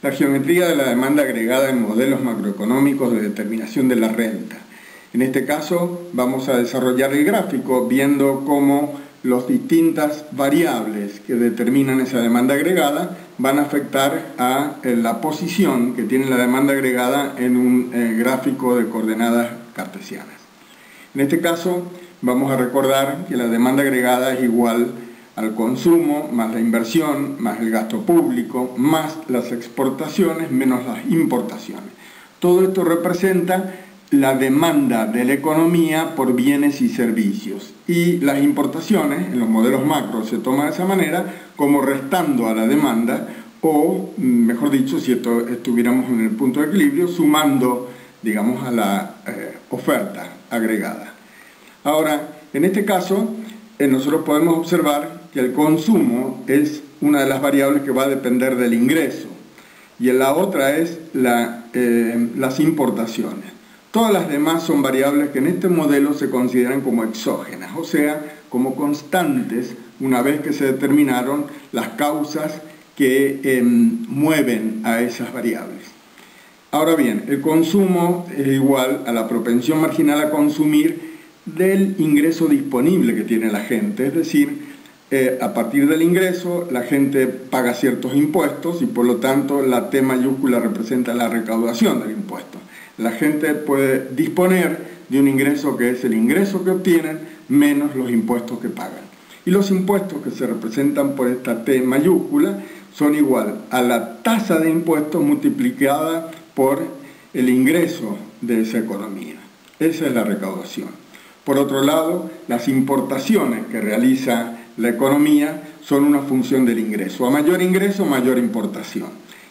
La geometría de la demanda agregada en modelos macroeconómicos de determinación de la renta. En este caso vamos a desarrollar el gráfico viendo cómo las distintas variables que determinan esa demanda agregada van a afectar a la posición que tiene la demanda agregada en un gráfico de coordenadas cartesianas. En este caso vamos a recordar que la demanda agregada es igual al consumo, más la inversión, más el gasto público, más las exportaciones, menos las importaciones. Todo esto representa la demanda de la economía por bienes y servicios. Y las importaciones, en los modelos macros se toma de esa manera, como restando a la demanda, o, mejor dicho, si estuviéramos en el punto de equilibrio, sumando, digamos, a la oferta agregada. Ahora, en este caso, nosotros podemos observar que el consumo es una de las variables que va a depender del ingreso y la otra es las importaciones. Todas las demás son variables que en este modelo se consideran como exógenas, o sea, como constantes una vez que se determinaron las causas que mueven a esas variables. Ahora bien, el consumo es igual a la propensión marginal a consumir del ingreso disponible que tiene la gente, es decir, a partir del ingreso la gente paga ciertos impuestos y por lo tanto la T mayúscula representa la recaudación del impuesto. La gente puede disponer de un ingreso que es el ingreso que obtienen menos los impuestos que pagan. Y los impuestos que se representan por esta T mayúscula son igual a la tasa de impuestos multiplicada por el ingreso de esa economía. Esa es la recaudación. Por otro lado, las importaciones que realiza la economía son una función del ingreso. A mayor ingreso, mayor importación.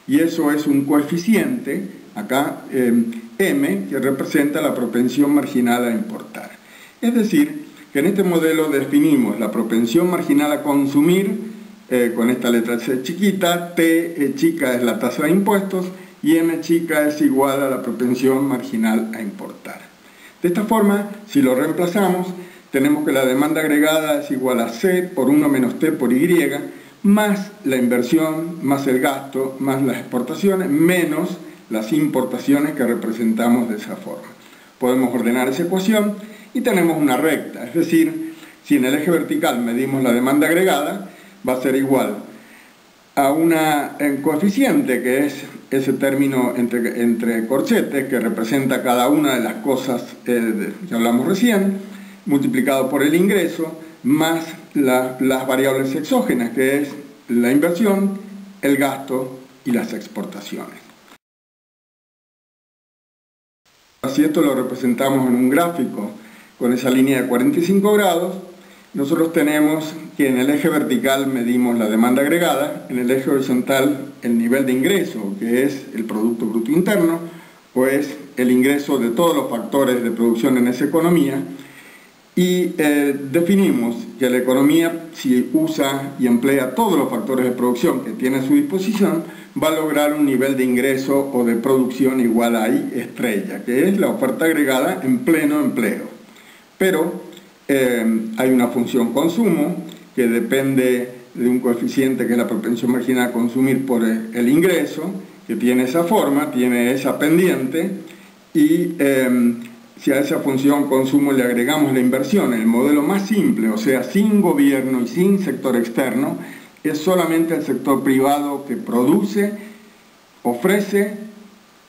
Y eso es un coeficiente, acá M, que representa la propensión marginal a importar. Es decir, que en este modelo definimos la propensión marginal a consumir con esta letra C chiquita, T chica es la tasa de impuestos y M chica es igual a la propensión marginal a importar. De esta forma, si lo reemplazamos, tenemos que la demanda agregada es igual a C por 1 menos T por Y, más la inversión, más el gasto, más las exportaciones, menos las importaciones que representamos de esa forma. Podemos ordenar esa ecuación y tenemos una recta, es decir, si en el eje vertical medimos la demanda agregada, va a ser igual a un coeficiente que es ese término entre corchetes que representa cada una de las cosas que hablamos recién, multiplicado por el ingreso, más las variables exógenas, que es la inversión, el gasto y las exportaciones. Si esto lo representamos en un gráfico con esa línea de 45 grados, nosotros tenemos que en el eje vertical medimos la demanda agregada, en el eje horizontal el nivel de ingreso, que es el Producto Bruto Interno, o es el ingreso de todos los factores de producción en esa economía, y definimos que la economía, si usa y emplea todos los factores de producción que tiene a su disposición, va a lograr un nivel de ingreso o de producción igual a I estrella, que es la oferta agregada en pleno empleo. Pero hay una función consumo que depende de un coeficiente que es la propensión marginal a consumir por el ingreso, que tiene esa forma, tiene esa pendiente, y si a esa función consumo le agregamos la inversión, el modelo más simple, o sea, sin gobierno y sin sector externo, es solamente el sector privado que produce, ofrece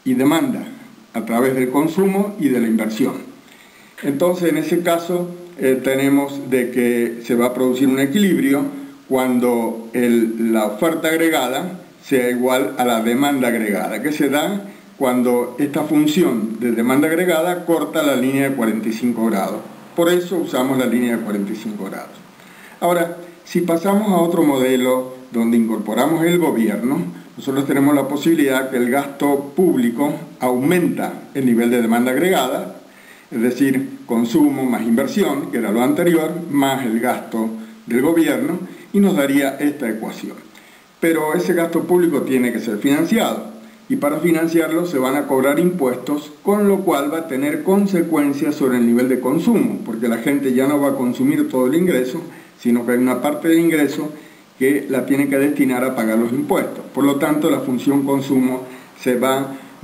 y demanda a través del consumo y de la inversión. Entonces, en ese caso, tenemos de que se va a producir un equilibrio cuando la oferta agregada sea igual a la demanda agregada, que se da cuando esta función de demanda agregada corta la línea de 45 grados. Por eso usamos la línea de 45 grados. Ahora, si pasamos a otro modelo donde incorporamos el gobierno, nosotros tenemos la posibilidad que el gasto público aumenta el nivel de demanda agregada, es decir, consumo más inversión, que era lo anterior, más el gasto del gobierno, y nos daría esta ecuación. Pero ese gasto público tiene que ser financiado, y para financiarlo se van a cobrar impuestos, con lo cual va a tener consecuencias sobre el nivel de consumo, porque la gente ya no va a consumir todo el ingreso, sino que hay una parte del ingreso que la tiene que destinar a pagar los impuestos. Por lo tanto, la función consumo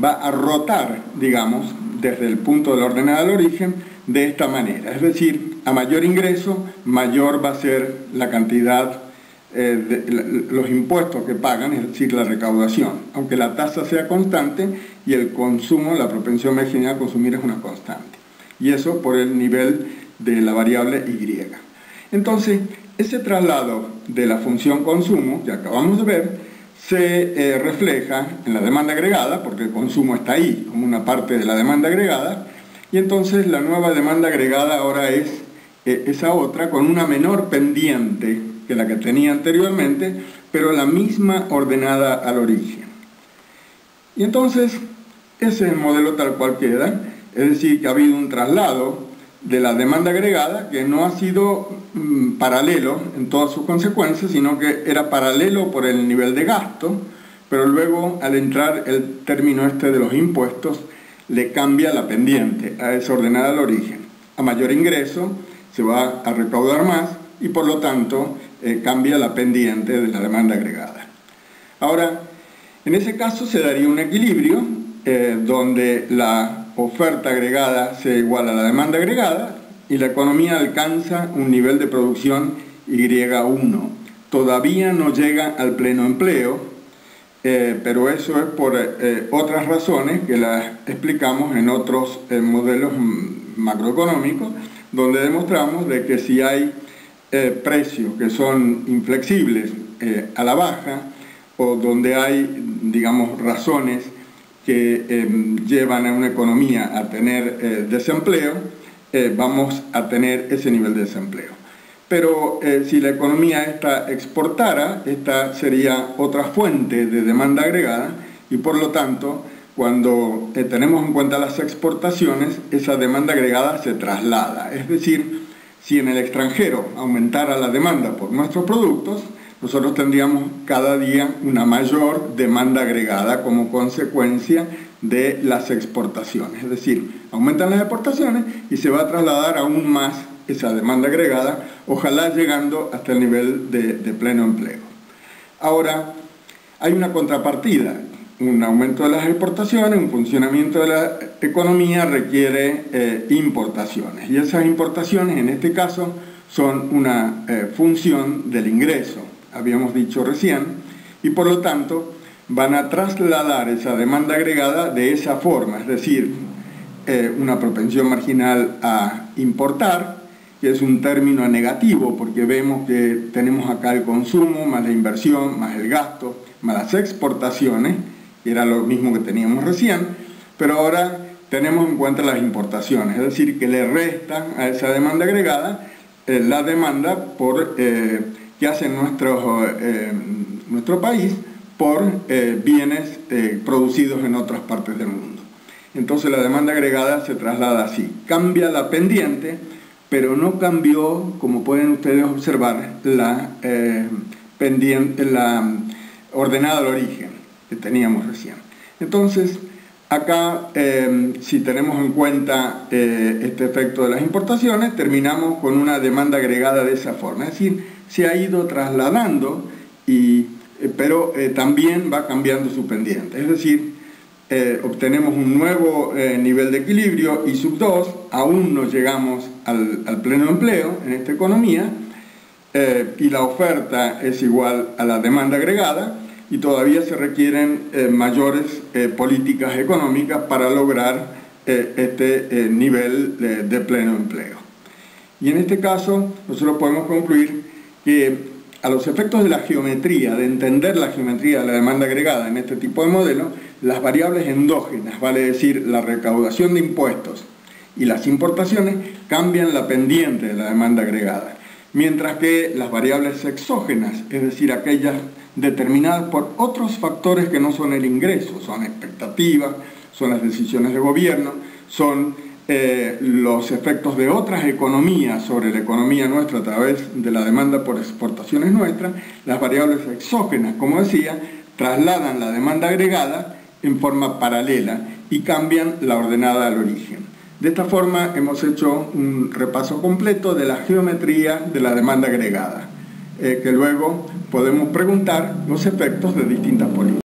va a rotar, digamos, desde el punto de la ordenada al origen, de esta manera. Es decir, a mayor ingreso, mayor va a ser la cantidad los impuestos que pagan, es decir, la recaudación, aunque la tasa sea constante y el consumo, la propensión marginal a consumir es una constante. Y eso por el nivel de la variable Y. Entonces, ese traslado de la función consumo, que acabamos de ver, se refleja en la demanda agregada, porque el consumo está ahí como una parte de la demanda agregada, y entonces la nueva demanda agregada ahora es esa otra con una menor pendiente que la que tenía anteriormente, pero la misma ordenada al origen. Y entonces, ese es el modelo tal cual queda, es decir, que ha habido un traslado de la demanda agregada que no ha sido paralelo en todas sus consecuencias, sino que era paralelo por el nivel de gasto, pero luego al entrar el término este de los impuestos, le cambia la pendiente a esa ordenada al origen. A mayor ingreso se va a recaudar más y por lo tanto cambia la pendiente de la demanda agregada. Ahora, en ese caso se daría un equilibrio donde la oferta agregada se iguala a la demanda agregada y la economía alcanza un nivel de producción Y1. Todavía no llega al pleno empleo, pero eso es por otras razones que las explicamos en otros modelos macroeconómicos, donde demostramos de que si hay precios que son inflexibles a la baja, o donde hay, digamos, razones que llevan a una economía a tener desempleo, vamos a tener ese nivel de desempleo. Pero si la economía esta exportara, esta sería otra fuente de demanda agregada y por lo tanto, cuando tenemos en cuenta las exportaciones, esa demanda agregada se traslada. Es decir, si en el extranjero aumentara la demanda por nuestros productos, nosotros tendríamos cada día una mayor demanda agregada como consecuencia de las exportaciones. Es decir, aumentan las exportaciones y se va a trasladar aún más esa demanda agregada, ojalá llegando hasta el nivel de pleno empleo. Ahora, hay una contrapartida. Un aumento de las exportaciones, un funcionamiento de la economía requiere importaciones. Y esas importaciones, en este caso, son una función del ingreso, habíamos dicho recién, y por lo tanto van a trasladar esa demanda agregada de esa forma, es decir, una propensión marginal a importar, que es un término negativo porque vemos que tenemos acá el consumo, más la inversión, más el gasto, más las exportaciones, que era lo mismo que teníamos recién, pero ahora tenemos en cuenta las importaciones, es decir, que le restan a esa demanda agregada la demanda que hace nuestro país por bienes producidos en otras partes del mundo. Entonces la demanda agregada se traslada así, cambia la pendiente, pero no cambió, como pueden ustedes observar, la ordenada al origen que teníamos recién. Entonces, acá, si tenemos en cuenta este efecto de las importaciones, terminamos con una demanda agregada de esa forma. Es decir, se ha ido trasladando, pero también va cambiando su pendiente. Es decir, obtenemos un nuevo nivel de equilibrio y sub 2, aún no llegamos al pleno empleo en esta economía, y la oferta es igual a la demanda agregada, y todavía se requieren mayores políticas económicas para lograr este nivel de pleno empleo. Y en este caso, nosotros podemos concluir que a los efectos de la geometría, de entender la geometría de la demanda agregada en este tipo de modelo, las variables endógenas, vale decir, la recaudación de impuestos y las importaciones, cambian la pendiente de la demanda agregada, mientras que las variables exógenas, es decir, aquellas determinadas por otros factores que no son el ingreso, son expectativas, son las decisiones de gobierno, son los efectos de otras economías sobre la economía nuestra a través de la demanda por exportaciones nuestras, las variables exógenas, como decía, trasladan la demanda agregada en forma paralela y cambian la ordenada al origen. De esta forma hemos hecho un repaso completo de la geometría de la demanda agregada. que luego podemos preguntar los efectos de distintas políticas.